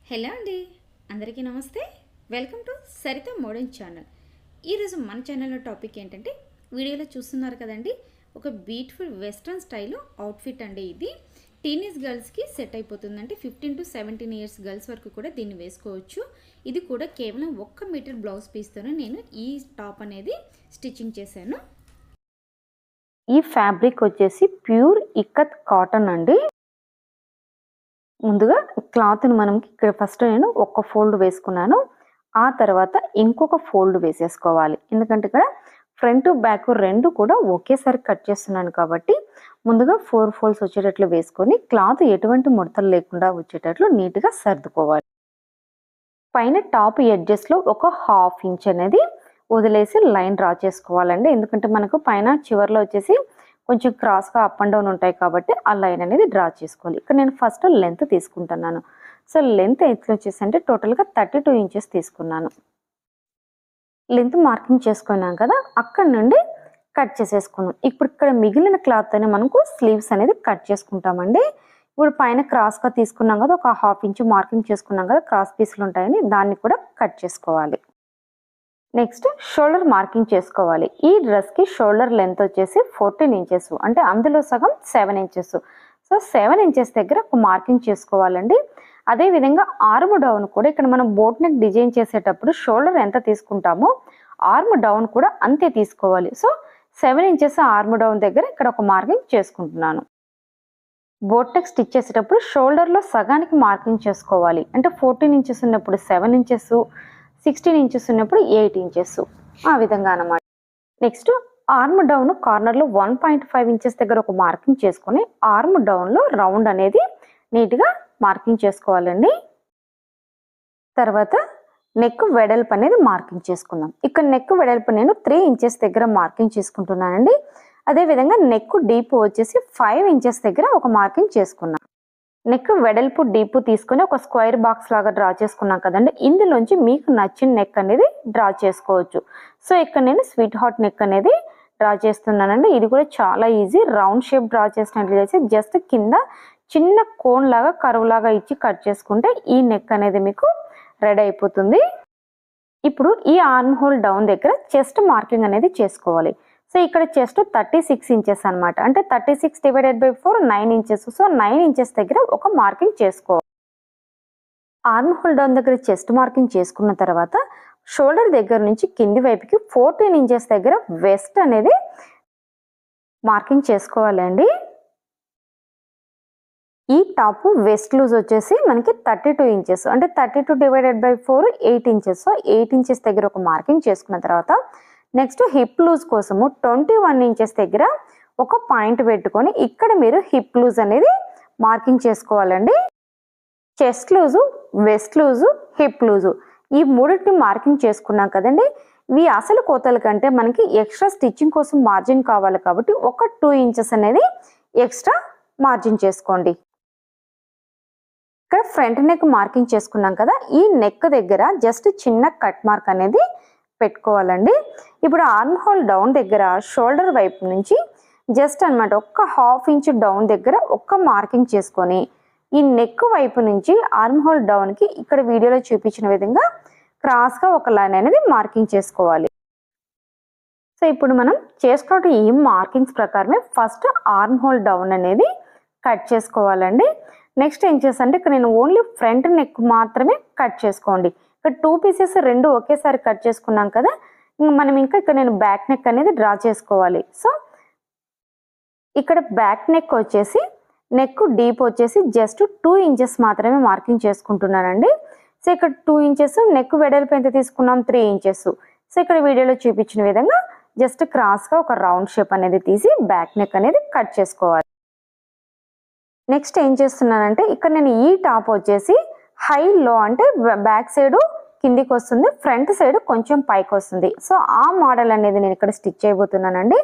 Hello అండి, అందరికీ నమస్తే. Welcome to Saritha modern channel. ఈరోజు మన ఛానల్లో టాపిక్ ఏంటంటే, వీడియోలో చూస్తున్నారు కదండి, ఒక బ్యూటిఫుల్ వెస్ట్రన్ స్టైల్లో అవుట్ఫిట్ అండి. ఇది టీనేజ్ గర్ల్స్కి సెట్ అయిపోతుందంటే 15 to 17 ఇయర్స్ గర్ల్స్ వరకు కూడా దీన్ని వేసుకోవచ్చు. ఇది కూడా కేవలం 1 మీటర్ బ్లౌజ్ పీస్తోనే నేను ఈ టాప్ అనేది స్టిచ్చింగ్ చేశాను. ఈ ఫ్యాబ్రిక్ వచ్చేసి ప్యూర్ ఇక్కత్ కాటన్ అండి. ముందుగా క్లాత్ని మనం ఇక్కడ ఫస్ట్ నేను ఒక ఫోల్డ్ వేసుకున్నాను. ఆ తర్వాత ఇంకొక ఫోల్డ్ వేసేసుకోవాలి. ఎందుకంటే ఇక్కడ ఫ్రంట్ బ్యాక్ రెండు కూడా ఒకేసారి కట్ చేస్తున్నాను కాబట్టి ముందుగా 4 ఫోల్డ్స్ వచ్చేటట్లు వేసుకొని క్లాత్ ఎటువంటి ముడతలు లేకుండా వచ్చేటట్లు నీట్గా సర్దుకోవాలి. పైన టాప్ ఎడ్జెస్లో ఒక 1/2 ఇంచ్ అనేది వదిలేసి లైన్ డ్రా చేసుకోవాలండి. ఎందుకంటే మనకు పైన చివర్లో వచ్చేసి కొంచెం క్రాస్గా అప్ అండ్ డౌన్ ఉంటాయి కాబట్టి ఆ లైన్ అనేది డ్రా చేసుకోవాలి. ఇక్కడ నేను ఫస్ట్ లెంత్ తీసుకుంటున్నాను. సో లెంత్ ఎట్లా వచ్చేసి అంటే టోటల్గా 32 ఇంచెస్ తీసుకున్నాను. లెంత్ మార్కింగ్ చేసుకున్నాం కదా, అక్కడ నుండి కట్ చేసేసుకున్నాం. ఇప్పుడు ఇక్కడ మిగిలిన క్లాత్ అని మనకు స్లీవ్స్ అనేది కట్ చేసుకుంటామండి. ఇప్పుడు పైన క్రాస్గా తీసుకున్నాం కదా, ఒక 1/2 ఇంచ్ మార్కింగ్ చేసుకున్నాం కదా, క్రాస్ పీసులు ఉంటాయని దాన్ని కూడా కట్ చేసుకోవాలి. నెక్స్ట్ షోల్డర్ మార్కింగ్ చేసుకోవాలి. ఈ డ్రెస్కి షోల్డర్ లెంత్ వచ్చేసి 14 ఇంచెస్, అంటే అందులో సగం 7 ఇంచెస్. సో 7 ఇంచెస్ దగ్గర ఒక మార్కింగ్ చేసుకోవాలండి. అదేవిధంగా ఆర్మ్ డౌన్ కూడా ఇక్కడ మనం బోట్ నెక్ డిజైన్ చేసేటప్పుడు షోల్డర్ ఎంత తీసుకుంటామో ఆర్మ్ డౌన్ కూడా అంతే తీసుకోవాలి. సో 7 ఇంచెస్ ఆర్మ్ డౌన్ దగ్గర ఇక్కడ ఒక మార్కింగ్ చేసుకుంటున్నాను. బోట్ నెక్ స్టిచ్ చేసేటప్పుడు షోల్డర్లో సగానికి మార్కింగ్ చేసుకోవాలి. అంటే 14 ఇంచెస్ ఉన్నప్పుడు 7 ఇంచెస్, 16 ఇంచెస్ ఉన్నప్పుడు 8 ఇంచెస్, ఆ విధంగా అన్నమాట. నెక్స్ట్ ఆర్మ్ డౌన్ కార్నర్లో 1.5 ఇంచెస్ దగ్గర ఒక మార్కింగ్ చేసుకొని ఆర్మ్ డౌన్లో రౌండ్ అనేది నీట్గా మార్కింగ్ చేసుకోవాలండి. తర్వాత నెక్ వెడల్పు అనేది మార్కింగ్ చేసుకుందాం. ఇక్కడ నెక్ వెడల్పు నేను 3 ఇంచెస్ దగ్గర మార్కింగ్ చేసుకుంటున్నానండి. అదేవిధంగా నెక్ డీప్ వచ్చేసి 5 ఇంచెస్ దగ్గర ఒక మార్కింగ్ చేసుకున్నాను. నెక్ వెడల్పు డీప్ తీసుకొని ఒక స్క్వేర్ బాక్స్ లాగా డ్రా చేసుకున్నాం కదండి, ఇందులోంచి మీకు నచ్చిన నెక్ అనేది డ్రా చేసుకోవచ్చు. సో ఇక్కడ నేను స్వీట్ హార్ట్ నెక్ అనేది డ్రా చేస్తున్నానండి. ఇది కూడా చాలా ఈజీ. రౌండ్ షేప్ డ్రా చేసినట్లు చేసి జస్ట్ కింద చిన్న కోన్ లాగా కర్వ్ లాగా ఇచ్చి కట్ చేసుకుంటే ఈ నెక్ అనేది మీకు రెడీ అయిపోతుంది. ఇప్పుడు ఈ ఆర్మ్ హోల్ డౌన్ దగ్గర చెస్ట్ మార్కింగ్ అనేది చేసుకోవాలి. సో ఇక్కడ చెస్ట్ 36 ఇంచెస్ అనమాట. అంటే 36 divided by 4 9 inches. So 9 inches దగ్గర ఒక మార్కింగ్ చేసుకోవాలి. ఆర్మ్ హోల్ డౌన్ దగ్గర చెస్ట్ మార్కింగ్ చేసుకున్న తర్వాత షోల్డర్ దగ్గర నుంచి కింది వైపుకి 14 ఇంచెస్ దగ్గర వెస్ట్ అనేది మార్కింగ్ చేసుకోవాలండి. ఈ టాప్ వెస్ట్ లూజ్ వచ్చేసి మనకి 32 ఇంచెస్, అంటే 32 divided by 4 8 inches. So 8 inches దగ్గర ఒక మార్కింగ్ చేసుకున్న తర్వాత నెక్స్ట్ హిప్ లూజ్ కోసము 21 ఇంచెస్ దగ్గర ఒక పాయింట్ పెట్టుకొని ఇక్కడ మీరు హిప్ లూజ్ అనేది మార్కింగ్ చేసుకోవాలండి. Chest loose, west loose, hip loose ఈ మూడింటిని మార్కింగ్ చేసుకున్నాం కదండి. ఇవి అసలు కోతల కంటే మనకి ఎక్స్ట్రా స్టిచ్చింగ్ కోసం మార్జిన్ కావాలి కాబట్టి ఒక 2 ఇంచెస్ అనేది ఎక్స్ట్రా మార్జిన్ చేసుకోండి. ఇక్కడ ఫ్రంట్ నెక్ మార్కింగ్ చేసుకున్నాం కదా, ఈ నెక్ దగ్గర జస్ట్ చిన్న కట్ మార్క్ అనేది పెట్టుకోవాలండి. ఇప్పుడు ఆర్మ్ హోల్ డౌన్ దగ్గర షోల్డర్ వైపు నుంచి జస్ట్ అనమాట ఒక 1/2 ఇంచ్ డౌన్ దగ్గర ఒక మార్కింగ్ చేసుకొని ఈ నెక్ వైపు నుంచి ఆర్మ్ హోల్ డౌన్కి ఇక్కడ వీడియోలో చూపించిన విధంగా క్రాస్గా ఒక లైన్ అనేది మార్కింగ్ చేసుకోవాలి. సో ఇప్పుడు మనం చేసుకున్న ఈ మార్కింగ్స్ ప్రకారమే ఫస్ట్ ఆర్మ్ హోల్ డౌన్ అనేది కట్ చేసుకోవాలండి. నెక్స్ట్ ఏం చేస్తానంటే ఇక్కడ నేను ఓన్లీ ఫ్రంట్ నెక్ మాత్రమే కట్ చేసుకోండి. ఇక్కడ 2 పీసెస్ రెండు ఒకేసారి కట్ చేసుకున్నాం కదా, మనం ఇంకా ఇక్కడ నేను బ్యాక్ నెక్ అనేది డ్రా చేసుకోవాలి. సో ఇక్కడ బ్యాక్ నెక్ వచ్చేసి నెక్ డీప్ వచ్చేసి జస్ట్ 2 ఇంచెస్ మాత్రమే మార్కింగ్ చేసుకుంటున్నానండి. సో ఇక్కడ 2 ఇంచెస్, నెక్ వెడల్పు ఎంత తీసుకున్నాం 3 ఇంచెస్. సో ఇక్కడ వీడియోలో చూపించిన విధంగా జస్ట్ క్రాస్గా ఒక రౌండ్ షేప్ అనేది తీసి బ్యాక్ నెక్ అనేది కట్ చేసుకోవాలి. నెక్స్ట్ ఏం చేస్తున్నానంటే ఇక్కడ నేను ఈ టాప్ వచ్చేసి హై లో, అంటే బ్యాక్ సైడ్ కిందికి వస్తుంది, ఫ్రంట్ సైడ్ కొంచెం పైకి వస్తుంది. సో ఆ మోడల్ అనేది నేను ఇక్కడ స్టిచ్ చేయబోతున్నానండి.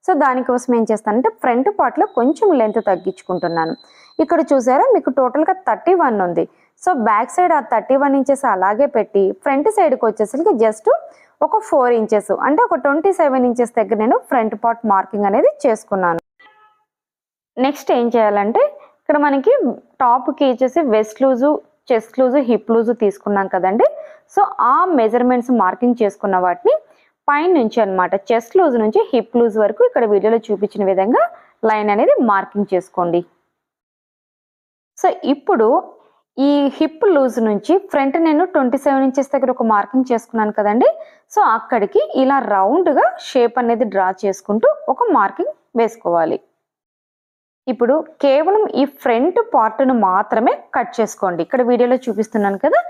సో దానికోసం ఏం చేస్తానంటే ఫ్రంట్ పార్ట్లో కొంచెం లెంత్ తగ్గించుకుంటున్నాను. ఇక్కడ చూసారా మీకు టోటల్గా 31 ఉంది. సో బ్యాక్ సైడ్ ఆ 31 ఇంచెస్ అలాగే పెట్టి ఫ్రంట్ సైడ్కి వచ్చేసరికి జస్ట్ ఒక 4 ఇంచెస్, అంటే ఒక 27 ఇంచెస్ దగ్గర నేను ఫ్రంట్ పార్ట్ మార్కింగ్ అనేది చేసుకున్నాను. నెక్స్ట్ ఏం చేయాలంటే ఇక్కడ మనకి టాప్కి వచ్చేసి waist loose chest loose hip loose తీసుకున్నాం కదండి. సో ఆ మెజర్మెంట్స్ మార్కింగ్ చేసుకున్న వాటిని పైన నుంచి అనమాట చెస్ట్ లూజ్ నుంచి హిప్ లూజ్ వరకు ఇక్కడ వీడియోలో చూపించిన విధంగా లైన్ అనేది మార్కింగ్ చేసుకోండి. సో ఇప్పుడు ఈ హిప్ లూజ్ నుంచి ఫ్రంట్ నేను 27 ఇంచెస్ దగ్గర ఒక మార్కింగ్ చేసుకున్నాను కదండి. సో అక్కడికి ఇలా రౌండ్గా షేప్ అనేది డ్రా చేసుకుంటూ ఒక మార్కింగ్ వేసుకోవాలి. ఇప్పుడు కేవలం ఈ ఫ్రంట్ పార్ట్ను మాత్రమే కట్ చేసుకోండి. ఇక్కడ వీడియోలో చూపిస్తున్నాను కదా,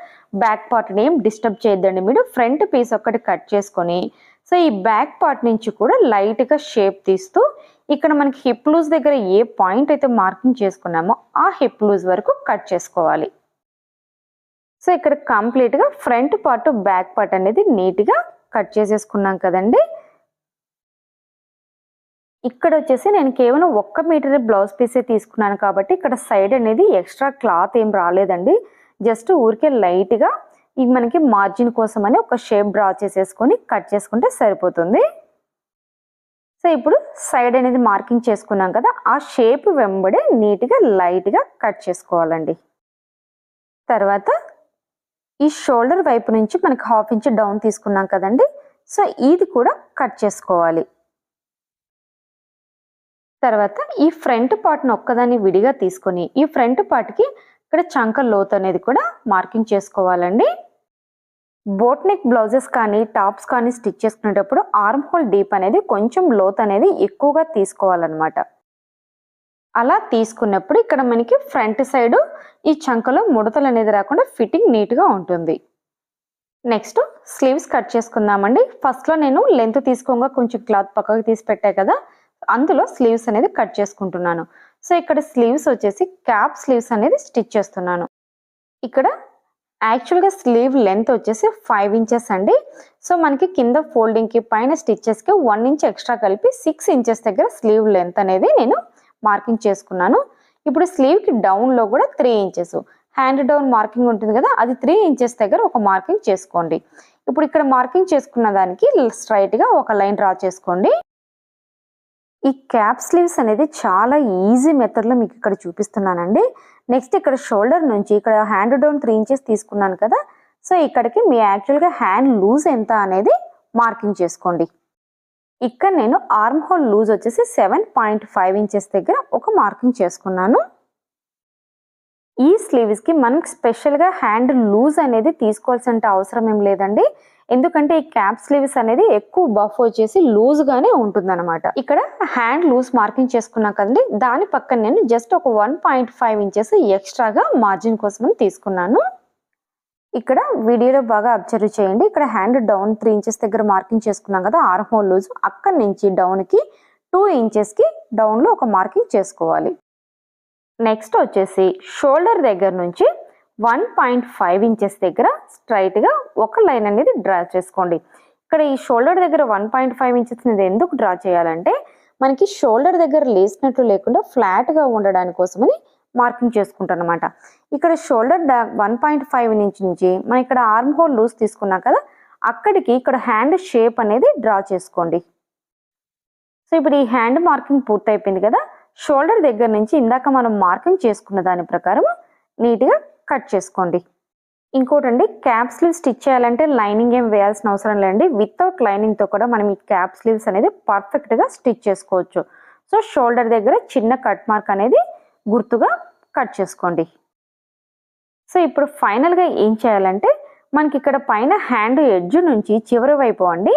బ్యాక్ పార్ట్ని ఏం డిస్టర్బ్ చేయొద్దండి. మీరు ఫ్రంట్ పీస్ ఒక్కటి కట్ చేసుకొని సో ఈ బ్యాక్ పార్ట్ నుంచి కూడా లైట్గా షేప్ తీస్తూ ఇక్కడ మనకి హిప్ లూజ్ దగ్గర ఏ పాయింట్ అయితే మార్కింగ్ చేసుకున్నామో ఆ హిప్ లూజ్ వరకు కట్ చేసుకోవాలి. సో ఇక్కడ కంప్లీట్గా ఫ్రంట్ పార్ట్ బ్యాక్ పార్ట్ అనేది నీట్గా కట్ చేసేసుకున్నాం కదండి. ఇక్కడ వచ్చేసి నేను కేవలం 1 మీటర్ బ్లౌజ్ పీసే తీసుకున్నాను కాబట్టి ఇక్కడ సైడ్ అనేది ఎక్స్ట్రా క్లాత్ ఏం రాలేదండి. జస్ట్ ఊరికే లైట్గా ఇది మనకి మార్జిన్ కోసం అని ఒక షేప్ డ్రా చేసేసుకొని కట్ చేసుకుంటే సరిపోతుంది. సో ఇప్పుడు సైడ్ అనేది మార్కింగ్ చేసుకున్నాం కదా, ఆ షేప్ వెంబడే నీట్గా లైట్గా కట్ చేసుకోవాలండి. తర్వాత ఈ షోల్డర్ వైపు నుంచి మనకి 1/2 ఇంచ్ డౌన్ తీసుకున్నాం కదండి. సో ఇది కూడా కట్ చేసుకోవాలి. తర్వాత ఈ ఫ్రంట్ పార్ట్ను ఒక్కదాన్ని విడిగా తీసుకొని ఈ ఫ్రంట్ పార్ట్కి ఇక్కడ చంక లోత్ అనేది కూడా మార్కింగ్ చేసుకోవాలండి. బోట్ నెక్ బ్లౌజెస్ కానీ టాప్స్ కానీ స్టిచ్ చేసుకునేటప్పుడు ఆర్మ్ హోల్ డీప్ అనేది కొంచెం లోత్ అనేది ఎక్కువగా తీసుకోవాలన్నమాట. అలా తీసుకున్నప్పుడు ఇక్కడ మనకి ఫ్రంట్ సైడ్ ఈ చంకలో ముడతలు అనేది రాకుండా ఫిట్టింగ్ నీట్గా ఉంటుంది. నెక్స్ట్ స్లీవ్స్ కట్ చేసుకుందామండి. ఫస్ట్లో నేను లెంత్ తీసుకోగా కొంచెం క్లాత్ పక్కకు తీసి పెట్టా కదా, అందులో స్లీవ్స్ అనేది కట్ చేసుకుంటున్నాను. సో ఇక్కడ స్లీవ్స్ వచ్చేసి క్యాప్ స్లీవ్స్ అనేది స్టిచ్ చేస్తున్నాను. ఇక్కడ యాక్చువల్గా స్లీవ్ లెంత్ వచ్చేసి 5 ఇంచెస్ అండి. సో మనకి కింద ఫోల్డింగ్కి పైన స్టిచ్చెస్కి 1 ఇంచ్ ఎక్స్ట్రా కలిపి 6 ఇంచెస్ దగ్గర స్లీవ్ లెంత్ అనేది నేను మార్కింగ్ చేసుకున్నాను. ఇప్పుడు స్లీవ్కి డౌన్లో కూడా 3 ఇంచెస్ హ్యాండ్ డౌన్ మార్కింగ్ ఉంటుంది కదా, అది 3 ఇంచెస్ దగ్గర ఒక మార్కింగ్ చేసుకోండి. ఇప్పుడు ఇక్కడ మార్కింగ్ చేసుకున్న దానికి స్ట్రైట్గా ఒక లైన్ డ్రా చేసుకోండి. ఈ క్యాప్ స్లీవ్స్ అనేది చాలా ఈజీ మెథడ్లో మీకు ఇక్కడ చూపిస్తున్నానండి. నెక్స్ట్ ఇక్కడ షోల్డర్ నుంచి ఇక్కడ హ్యాండ్ డౌన్ 3 ఇంచెస్ తీసుకున్నాను కదా, సో ఇక్కడికి మీ యాక్చువల్గా హ్యాండ్ లూజ్ ఎంత అనేది మార్కింగ్ చేసుకోండి. ఇక్కడ నేను ఆర్మ్ హోల్ లూజ్ వచ్చేసి 7.5 ఇంచెస్ దగ్గర ఒక మార్కింగ్ చేసుకున్నాను. ఈ స్లీవ్స్కి మనం స్పెషల్గా హ్యాండ్ లూజ్ అనేది తీసుకోవాల్సిన అవసరం ఏం లేదండి. ఎందుకంటే ఈ క్యాప్ స్లీవ్స్ అనేది ఎక్కువ బఫ్ వచ్చేసి లూజ్గానే ఉంటుంది అనమాట. ఇక్కడ హ్యాండ్ లూజ్ మార్కింగ్ చేసుకున్నాం కదండి, దాని పక్కన నేను జస్ట్ ఒక 1.5 ఇంచెస్ ఎక్స్ట్రాగా మార్జిన్ కోసమని తీసుకున్నాను. ఇక్కడ వీడియోలో బాగా అబ్జర్వ్ చేయండి. ఇక్కడ హ్యాండ్ డౌన్ 3 ఇంచెస్ దగ్గర మార్కింగ్ చేసుకున్నాం కదా ఆర్మ్ హోల్ లూజ్, అక్కడి నుంచి డౌన్కి 2 ఇంచెస్కి డౌన్లో ఒక మార్కింగ్ చేసుకోవాలి. నెక్స్ట్ వచ్చేసి షోల్డర్ దగ్గర నుంచి 1.5 ఇంచెస్ దగ్గర స్ట్రైట్గా ఒక లైన్ అనేది డ్రా చేసుకోండి. ఇక్కడ ఈ షోల్డర్ దగ్గర 1.5 ఇంచెస్ అనేది ఎందుకు డ్రా చేయాలంటే మనకి షోల్డర్ దగ్గర లేసినట్లు లేకుండా ఫ్లాట్గా ఉండడానికి కోసమని మార్కింగ్ చేసుకుంటాం అనమాట. ఇక్కడ షోల్డర్ 1.5 నుంచి మనం ఇక్కడ ఆర్మ్ హోల్ లూజ్ తీసుకున్నాం కదా, అక్కడికి ఇక్కడ హ్యాండ్ షేప్ అనేది డ్రా చేసుకోండి. సో ఇప్పుడు ఈ హ్యాండ్ మార్కింగ్ పూర్తయిపోయింది కదా, షోల్డర్ దగ్గర నుంచి ఇందాక మనం మార్కింగ్ చేసుకున్న దాని ప్రకారం నీట్గా కట్ చేసుకోండి. ఇంకోటండి, క్యాప్ స్లీవ్ స్టిచ్ చేయాలంటే లైనింగ్ ఏం వేయాల్సిన అవసరం లేదండి. వితౌట్ లైనింగ్తో కూడా మనం ఈ క్యాప్ స్లీవ్స్ అనేది పర్ఫెక్ట్గా స్టిచ్ చేసుకోవచ్చు. సో షోల్డర్ దగ్గర చిన్న కట్ మార్క్ అనేది గుర్తుగా కట్ చేసుకోండి. సో ఇప్పుడు ఫైనల్గా ఏం చేయాలంటే మనకి ఇక్కడ పైన హ్యాండ్ ఎడ్జ్ నుంచి చివరి వైపు అండి,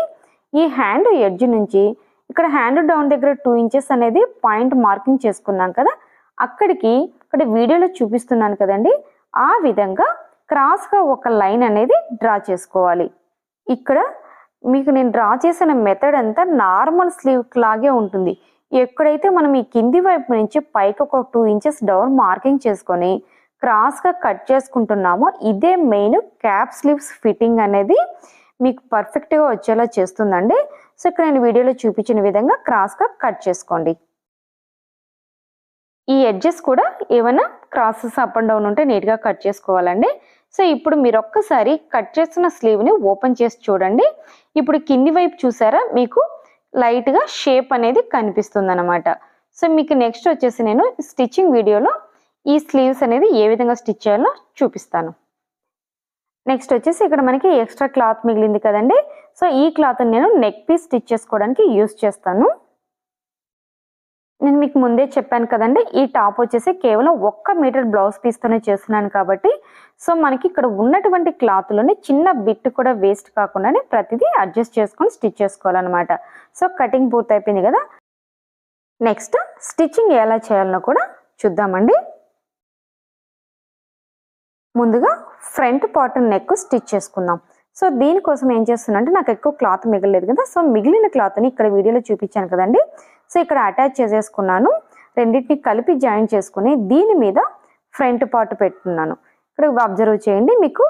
ఈ హ్యాండ్ ఎడ్జ్ నుంచి ఇక్కడ హ్యాండ్ డౌన్ దగ్గర 2 ఇంచెస్ అనేది పాయింట్ మార్కింగ్ చేసుకున్నాం కదా, అక్కడికి ఇక్కడ వీడియోలో చూపిస్తున్నాను కదండి, ఆ విధంగా క్రాస్గా ఒక లైన్ అనేది డ్రా చేసుకోవాలి. ఇక్కడ మీకు నేను డ్రా చేసిన మెథడ్ అంతా నార్మల్ స్లీవ్ లాగే ఉంటుంది. ఎక్కడైతే మనం ఈ కింది వైపు నుంచి పైకి ఒక 2 ఇంచెస్ డౌన్ మార్కింగ్ చేసుకొని క్రాస్గా కట్ చేసుకుంటున్నామో ఇదే మెయిన్ క్యాప్ స్లీవ్స్ ఫిట్టింగ్ అనేది మీకు పర్ఫెక్ట్గా వచ్చేలా చేస్తుందండి. సో ఇక్కడ నేను వీడియోలో చూపించిన విధంగా క్రాస్గా కట్ చేసుకోండి. ఈ ఎడ్జెస్ కూడా ఏమైనా క్రాసెస్ అప్ అండ్ డౌన్ ఉంటే నీట్గా కట్ చేసుకోవాలండి. సో ఇప్పుడు మీరు ఒక్కసారి కట్ చేస్తున్న స్లీవ్ని ఓపెన్ చేసి చూడండి. ఇప్పుడు కింది వైపు చూసారా, మీకు లైట్గా షేప్ అనేది కనిపిస్తుంది అనమాట. సో మీకు నెక్స్ట్ వచ్చేసి నేను స్టిచ్చింగ్ వీడియోలో ఈ స్లీవ్స్ అనేది ఏ విధంగా స్టిచ్ చేయాలో చూపిస్తాను. నెక్స్ట్ వచ్చేసి ఇక్కడ మనకి ఎక్స్ట్రా క్లాత్ మిగిలింది కదండి, సో ఈ క్లాత్ నేను నెక్ పీస్ స్టిచ్ చేసుకోవడానికి యూస్ చేస్తాను. నేను మీకు ముందే చెప్పాను కదండి, ఈ టాప్ వచ్చేసి కేవలం 1 మీటర్ బ్లౌజ్ పీస్తోనే చేస్తున్నాను కాబట్టి సో మనకి ఇక్కడ ఉన్నటువంటి క్లాత్లోనే చిన్న బిట్ కూడా వేస్ట్ కాకుండానే ప్రతిదీ అడ్జస్ట్ చేసుకొని స్టిచ్ చేసుకోవాలన్నమాట. సో కటింగ్ పూర్తయిపోయింది కదా, నెక్స్ట్ స్టిచ్చింగ్ ఎలా చేయాలనో కూడా చూద్దామండి. ముందుగా ఫ్రంట్ పార్ట్ నెక్ స్టిచ్ చేసుకుందాం. సో దీనికోసం ఏం చేస్తున్నా అంటే నాకు ఎక్కువ క్లాత్ మిగలలేదు కదా, సో మిగిలిన క్లాత్ని ఇక్కడ వీడియోలో చూపించాను కదండి, సో ఇక్కడ అటాచ్ చేసేసుకున్నాను. రెండింటిని కలిపి జాయిన్ చేసుకుని దీని మీద ఫ్రంట్ పార్ట్ పెట్టుకున్నాను. ఇక్కడ అబ్జర్వ్ చేయండి, మీకు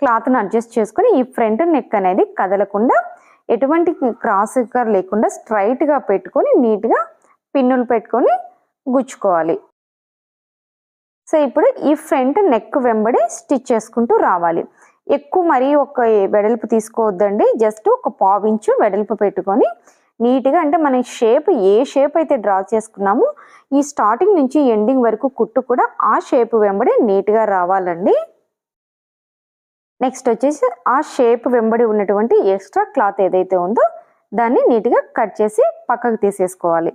క్లాత్ని అడ్జస్ట్ చేసుకుని ఈ ఫ్రంట్ నెక్ అనేది కదలకుండా ఎటువంటి క్రాస్గా లేకుండా స్ట్రైట్గా పెట్టుకొని నీట్గా పిన్నులు పెట్టుకొని గుచ్చుకోవాలి. సో ఇప్పుడు ఈ ఫ్రంట్ నెక్ వెంబడి స్టిచ్ చేసుకుంటూ రావాలి. ఎక్కువ మరీ ఒక వెడల్పు తీసుకోవద్దండి, జస్ట్ ఒక 1/2 ఇంచు వెడల్పు పెట్టుకొని నీట్గా, అంటే మన షేప్ ఏ షేప్ అయితే డ్రా చేసుకున్నామో ఈ స్టార్టింగ్ నుంచి ఎండింగ్ వరకు కుట్టు కూడా ఆ షేప్ వెంబడి నీట్గా రావాలండి. నెక్స్ట్ వచ్చేసి ఆ షేప్ వెంబడి ఉన్నటువంటి ఎక్స్ట్రా క్లాత్ ఏదైతే ఉందో దాన్ని నీట్గా కట్ చేసి పక్కకు తీసేసుకోవాలి.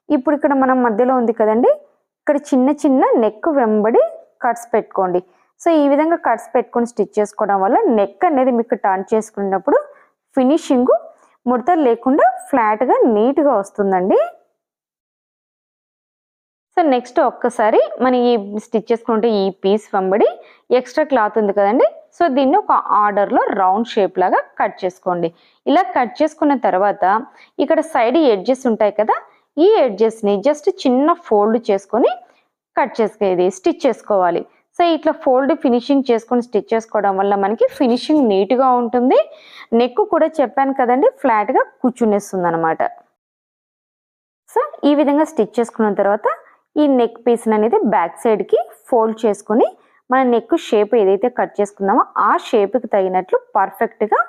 ఇప్పుడు ఇక్కడ మనం మధ్యలో ఉంది కదండి, ఇక్కడ చిన్న చిన్న నెక్ వెంబడి కట్స్ పెట్టుకోండి. సో ఈ విధంగా కట్స్ పెట్టుకొని స్టిచ్ చేసుకోవడం వల్ల నెక్ అనేది మీకు టర్న్ చేసుకున్నప్పుడు ఫినిషింగ్ ముడతలు లేకుండా ఫ్లాట్గా నీట్గా వస్తుందండి. సో నెక్స్ట్ ఒక్కసారి మనం ఈ స్టిచ్ చేసుకుంటే ఈ పీస్ వెంబడి ఎక్స్ట్రా క్లాత్ ఉంది కదండి, సో దీన్ని ఒక ఆర్డర్లో రౌండ్ షేప్ లాగా కట్ చేసుకోండి. ఇలా కట్ చేసుకున్న తర్వాత ఇక్కడ సైడ్ ఎడ్జెస్ ఉంటాయి కదా, ఈ ఎడ్జెస్ని జస్ట్ చిన్న ఫోల్డ్ చేసుకొని కట్ చేసుకునేది స్టిచ్ చేసుకోవాలి. సో ఇట్లా ఫోల్డ్ ఫినిషింగ్ చేసుకొని స్టిచ్ చేసుకోవడం వల్ల మనకి ఫినిషింగ్ నీట్గా ఉంటుంది. నెక్ కూడా చెప్పాను కదండి ఫ్లాట్గా కూర్చునేస్తుంది అనమాట. సో ఈ విధంగా స్టిచ్ చేసుకున్న తర్వాత ఈ నెక్ పీస్ అనేది బ్యాక్ సైడ్కి ఫోల్డ్ చేసుకొని మన నెక్ షేప్ ఏదైతే కట్ చేసుకున్నామో ఆ షేప్కి తగినట్లు పర్ఫెక్ట్గా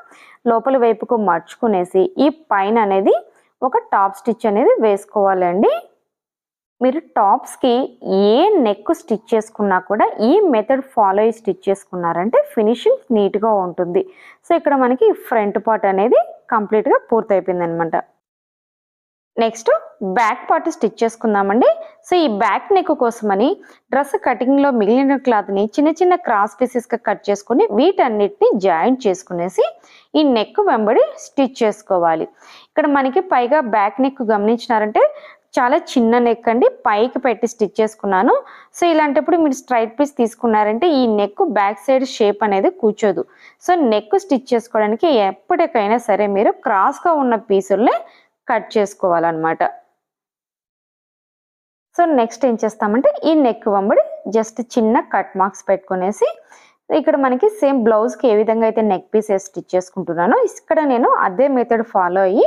లోపల వైపుకు మర్చుకునేసి ఈ పైన అనేది ఒక టాప్ స్టిచ్ అనేది వేసుకోవాలండి. మీరు టాప్స్కి ఏ నెక్ స్టిచ్ చేసుకున్నా కూడా ఈ మెథడ్ ఫాలో అయ్యి స్టిచ్ చేసుకున్నారంటే ఫినిషింగ్ నీట్గా ఉంటుంది. సో ఇక్కడ మనకి ఫ్రంట్ పార్ట్ అనేది కంప్లీట్గా పూర్తయిపోయింది అనమాట. నెక్స్ట్ బ్యాక్ పార్ట్ స్టిచ్ చేసుకుందామండి. సో ఈ బ్యాక్ నెక్ కోసమని డ్రెస్ కటింగ్లో మిగిలిన క్లాత్ని చిన్న చిన్న క్రాస్ పీసెస్గా కట్ చేసుకుని వీటన్నిటిని జాయింట్ చేసుకునేసి ఈ నెక్ వెంబడి స్టిచ్ చేసుకోవాలి. ఇక్కడ మనకి పైగా బ్యాక్ నెక్ గమనించినారంటే చాలా చిన్న నెక్ అండి, పైకి పెట్టి స్టిచ్ చేసుకున్నాను. సో ఇలాంటప్పుడు మీరు స్ట్రైట్ పీస్ తీసుకున్నారంటే ఈ నెక్ బ్యాక్ సైడ్ షేప్ అనేది కూర్చోదు. సో నెక్ స్టిచ్ చేసుకోవడానికి ఎప్పటికైనా సరే మీరు క్రాస్గా ఉన్న పీసుల్ని కట్ చేసుకోవాలన్నమాట. సో నెక్స్ట్ ఏం చేస్తామంటే ఈ నెక్ వెంబడి జస్ట్ చిన్న కట్ మార్క్స్ పెట్టుకునేసి ఇక్కడ మనకి సేమ్ బ్లౌజ్కి ఏ విధంగా అయితే నెక్ పీస్ స్టిచ్ చేసుకుంటున్నానో ఇక్కడ నేను అదే మెథడ్ ఫాలో అయ్యి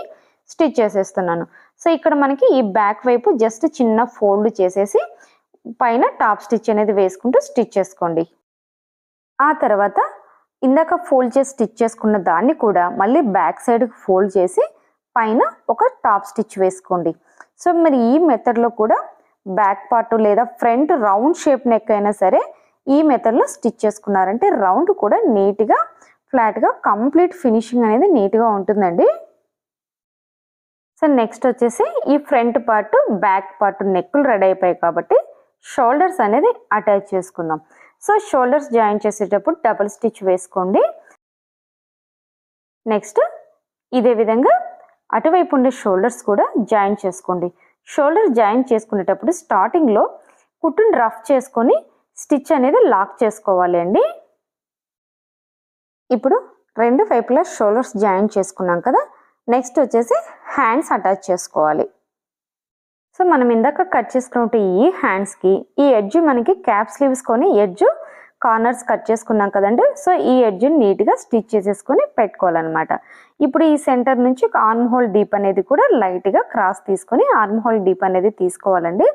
స్టిచ్ చేసేస్తున్నాను. సో ఇక్కడ మనకి ఈ బ్యాక్ వైపు జస్ట్ చిన్న ఫోల్డ్ చేసేసి పైన టాప్ స్టిచ్ అనేది వేసుకుంటూ స్టిచ్ చేసుకోండి. ఆ తర్వాత ఇందాక ఫోల్డ్ చేసి స్టిచ్ చేసుకున్న దాన్ని కూడా మళ్ళీ బ్యాక్ సైడ్కి ఫోల్డ్ చేసి పైన ఒక టాప్ స్టిచ్ వేసుకోండి. సో మరి ఈ మెథడ్లో కూడా బ్యాక్ పార్ట్ లేదా ఫ్రంట్ రౌండ్ షేప్ నెక్ అయినా సరే ఈ మెథడ్లో స్టిచ్ చేసుకున్నారంటే రౌండ్ కూడా నీట్గా ఫ్లాట్గా కంప్లీట్ ఫినిషింగ్ అనేది నీట్గా ఉంటుందండి. సో నెక్స్ట్ వచ్చేసి ఈ ఫ్రంట్ పార్ట్ బ్యాక్ పార్ట్ నెక్కులు రెడీ అయిపోయాయి కాబట్టి షోల్డర్స్ అనేది అటాచ్ చేసుకుందాం. సో షోల్డర్స్ జాయిన్ చేసేటప్పుడు డబుల్ స్టిచ్ వేసుకోండి. నెక్స్ట్ ఇదే విధంగా అటువైపు ఉండే షోల్డర్స్ కూడా జాయిన్ చేసుకోండి. షోల్డర్ జాయిన్ చేసుకునేటప్పుడు స్టార్టింగ్లో కుట్టును రఫ్ చేసుకొని స్టిచ్ అనేది లాక్ చేసుకోవాలి అండి. ఇప్పుడు రెండు వైపులా షోల్డర్స్ జాయిన్ చేసుకున్నాం కదా, నెక్స్ట్ వచ్చేసి హ్యాండ్స్ అటాచ్ చేసుకోవాలి. సో మనం ఇందాక కట్ చేసుకుంటే ఈ హ్యాండ్స్కి ఈ ఎడ్జ్ మనకి క్యాప్ స్లీవ్స్ కొని ఎడ్జ్ కార్నర్స్ కట్ చేసుకున్నాం కదండి. సో ఈ ఎడ్జ్ని నీట్గా స్టిచ్ చేసేసుకొని పెట్టుకోవాలన్నమాట. ఇప్పుడు ఈ సెంటర్ నుంచి ఆర్మ్ హోల్ డీప్ అనేది కూడా లైట్గా క్రాస్ తీసుకొని ఆర్మ్ హోల్ డీప్ అనేది తీసుకోవాలండి.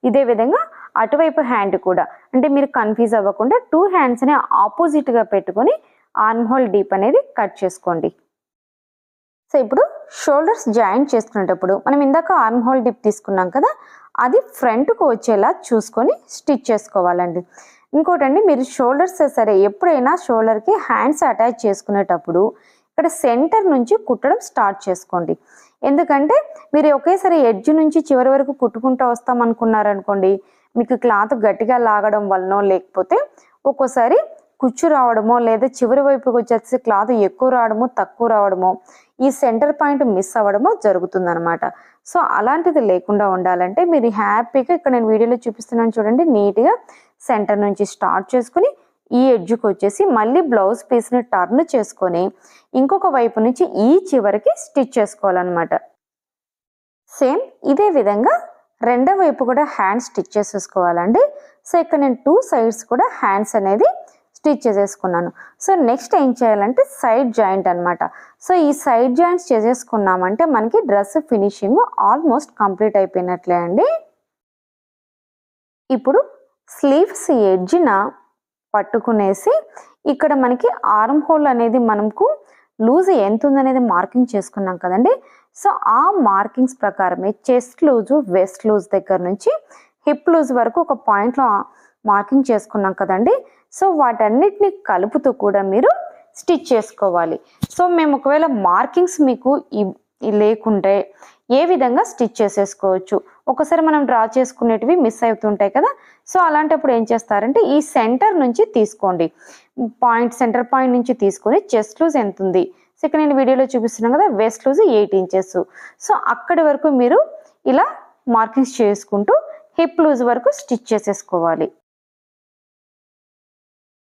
ఇదే విధంగా అటువైపు హ్యాండ్ కూడా, అంటే మీరు కన్ఫ్యూజ్ అవ్వకుండా 2 హ్యాండ్స్ని ఆపోజిట్గా పెట్టుకొని ఆర్మ్ హోల్ డీప్ అనేది కట్ చేసుకోండి. సో ఇప్పుడు షోల్డర్స్ జాయిన్ చేసుకునేటప్పుడు మనం ఇందాక ఆర్మ్ హోల్ డిప్ తీసుకున్నాం కదా, అది ఫ్రంట్కు వచ్చేలా చూసుకొని స్టిచ్ చేసుకోవాలండి. ఇంకోటండి, మీరు షోల్డర్స్ సరే ఎప్పుడైనా షోల్డర్కి హ్యాండ్స్ అటాచ్ చేసుకునేటప్పుడు ఇక్కడ సెంటర్ నుంచి కుట్టడం స్టార్ట్ చేసుకోండి. ఎందుకంటే మీరు ఒకేసారి ఎడ్జ్ నుంచి చివరి వరకు కుట్టుకుంటూ వస్తాం అనుకున్నారనుకోండి, మీకు క్లాత్ గట్టిగా లాగడం వలనో లేకపోతే ఒక్కోసారి కుచ్చు రావడమో లేదా చివరి వైపుకి వచ్చేసి క్లాత్ ఎక్కువ రావడమో తక్కువ రావడమో ఈ సెంటర్ పాయింట్ మిస్ అవ్వడమో జరుగుతుందన్నమాట. సో అలాంటిది లేకుండా ఉండాలంటే మీరు హ్యాపీగా ఇక్కడ నేను వీడియోలో చూపిస్తున్నాను చూడండి, నీట్గా సెంటర్ నుంచి స్టార్ట్ చేసుకుని ఈ ఎడ్జ్కి వచ్చేసి మళ్ళీ బ్లౌజ్ పీస్ని టర్న్ చేసుకొని ఇంకొక వైపు నుంచి ఈ చివరికి స్టిచ్ చేసుకోవాలన్నమాట. సేమ్ ఇదే విధంగా రెండో వైపు కూడా హ్యాండ్ స్టిచ్ చేసేసుకోవాలండి. సో ఇక్కడ నేను 2 సైడ్స్ కూడా హ్యాండ్స్ అనేది స్టిచ్ చేసేసుకున్నాను. సో నెక్స్ట్ ఏం చేయాలంటే సైడ్ జాయింట్ అనమాట. సో ఈ సైడ్ జాయింట్స్ చేసేసుకున్నామంటే మనకి డ్రెస్ ఫినిషింగ్ ఆల్మోస్ట్ కంప్లీట్ అయిపోయినట్లే అండి. ఇప్పుడు స్లీవ్స్ ఎడ్జ్న పట్టుకునేసి ఇక్కడ మనకి ఆర్మ్ హోల్ అనేది మనకు లూజ్ ఎంత ఉందనేది మార్కింగ్ చేసుకున్నాం కదండి. సో ఆ మార్కింగ్స్ ప్రకారమే చెస్ట్ లూజు, వెస్ట్ లూజ్ దగ్గర నుంచి హిప్ లూజ్ వరకు ఒక పాయింట్లో మార్కింగ్ చేసుకున్నాం కదండి. సో వాటన్నిటిని కలుపుతూ కూడా మీరు స్టిచ్ చేసుకోవాలి. సో మేము ఒకవేళ మార్కింగ్స్ మీకు లేకుంటే ఏ విధంగా స్టిచ్ చేసేసుకోవచ్చు. ఒకసారి మనం డ్రా చేసుకునేటివి మిస్ అవుతుంటాయి కదా. సో అలాంటప్పుడు ఏం చేస్తారంటే ఈ సెంటర్ నుంచి తీసుకోండి, సెంటర్ పాయింట్ నుంచి తీసుకొని చెస్ట్ లూజ్ ఎంత ఉంది, సో ఇక్కడ నేను వీడియోలో చూపిస్తున్నాను కదా, వెస్ట్ లూజ్ 8 ఇంచెస్. సో అక్కడి వరకు మీరు ఇలా మార్కింగ్స్ చేసుకుంటూ హిప్ లూజ్ వరకు స్టిచ్ చేసేసుకోవాలి.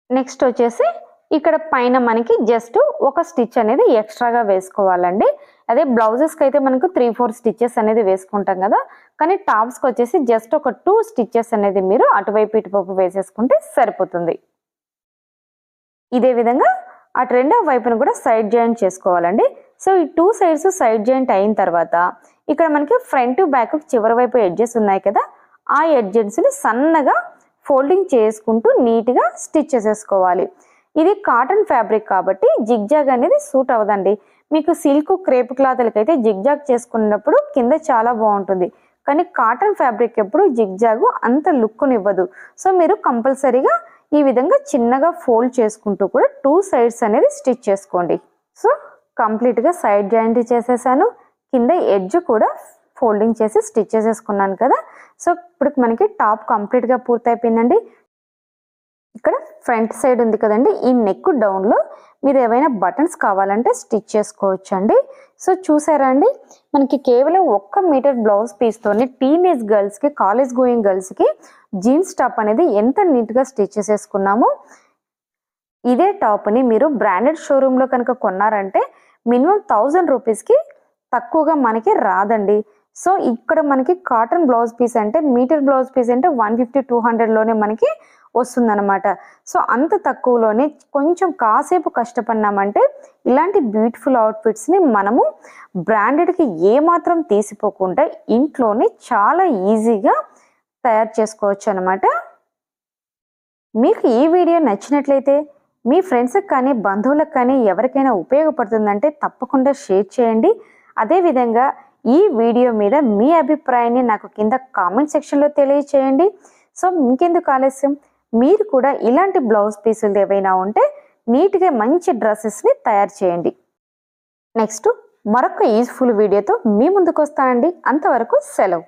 నెక్స్ట్ వచ్చేసి ఇక్కడ పైన మనకి జస్ట్ ఒక స్టిచ్ అనేది ఎక్స్ట్రాగా వేసుకోవాలండి. అదే బ్లౌజెస్కి అయితే మనకు 3-4 స్టిచెస్ అనేది వేసుకుంటాం కదా, కానీ టాప్స్కి వచ్చేసి జస్ట్ ఒక 2 స్టిచెస్ అనేది మీరు అటువైపు ఇటువైపు వేసేసుకుంటే సరిపోతుంది. ఇదే విధంగా అటు రెండో వైపును కూడా సైడ్ జాయింట్ చేసుకోవాలండి. సో ఈ 2 సైడ్స్ సైడ్ జాయింట్ అయిన తర్వాత ఇక్కడ మనకి ఫ్రంట్ బ్యాక్ చివరి వైపు ఎడ్జెస్ ఉన్నాయి కదా, ఆ ఎడ్జెస్ని సన్నగా ఫోల్డింగ్ చేసుకుంటూ నీట్గా స్టిచ్ చేసేసుకోవాలి. ఇది కాటన్ ఫ్యాబ్రిక్ కాబట్టి జిగ్జాగ్ అనేది సూట్ అవ్వదండి. మీకు సిల్క్ క్రేప్ క్లాత్లకి అయితే జిగ్జాగ్ చేసుకున్నప్పుడు కింద చాలా బాగుంటుంది, కానీ కాటన్ ఫ్యాబ్రిక్ ఎప్పుడు జిగ్జాగ్ అంత లుక్నివ్వదు. సో మీరు కంపల్సరీగా ఈ విధంగా చిన్నగా ఫోల్డ్ చేసుకుంటూ కూడా 2 సైడ్స్ అనేది స్టిచ్ చేసుకోండి. సో కంప్లీట్గా సైడ్ జాయింట్ చేసేసాను, కింద ఎడ్జ్ కూడా ఫోల్డింగ్ చేసి స్టిచ్ చేసేసుకున్నాను కదా. సో ఇప్పుడు మనకి టాప్ కంప్లీట్గా పూర్తయిపోయిందండి. ఇక్కడ ఫ్రంట్ సైడ్ ఉంది కదండి, ఈ నెక్ డౌన్లో మీరు ఏవైనా బటన్స్ కావాలంటే స్టిచ్ చేసుకోవచ్చు అండి. సో చూసారా అండి, మనకి కేవలం 1 మీటర్ బ్లౌజ్ పీస్తోనే టీనేజ్ గర్ల్స్కి, కాలేజ్ గోయింగ్ గర్ల్స్కి జీన్స్ టాప్ అనేది ఎంత నీట్గా స్టిచ్ చేసేసుకున్నాము. ఇదే టాప్ని మీరు బ్రాండెడ్ షోరూంలో కనుక కొన్నారంటే మినిమం 1000 రూపీస్కి తక్కువగా మనకి రాదండి. సో ఇక్కడ మనకి కాటన్ బ్లౌజ్ పీస్ అంటే మీటర్ బ్లౌజ్ పీస్ అంటే 150-200లోనే మనకి వస్తుందన్నమాట. సో అంత తక్కువలోనే కొంచెం కాసేపు కష్టపడినామంటే ఇలాంటి బ్యూటిఫుల్ అవుట్ఫిట్స్ని మనము బ్రాండెడ్కి ఏమాత్రం తీసిపోకుండా ఇంట్లోనే చాలా ఈజీగా తయారు చేసుకోవచ్చు అనమాట. మీకు ఈ వీడియో నచ్చినట్లయితే మీ ఫ్రెండ్స్కి కానీ బంధువులకు కానీ ఎవరికైనా ఉపయోగపడుతుందంటే తప్పకుండా షేర్ చేయండి. అదేవిధంగా ఈ వీడియో మీద మీ అభిప్రాయాన్ని నాకు కింద కామెంట్ సెక్షన్లో తెలియచేయండి. సో ఇంకెందుకు ఆలస్యం, మీరు కూడా ఇలాంటి బ్లౌజ్ పీసులు ఏవైనా ఉంటే నీట్గా మంచి డ్రెస్సెస్ని తయారు చేయండి. నెక్స్ట్ మరొక యూజ్ఫుల్ వీడియోతో మీ ముందుకు వస్తానండి. అంతవరకు సెలవు.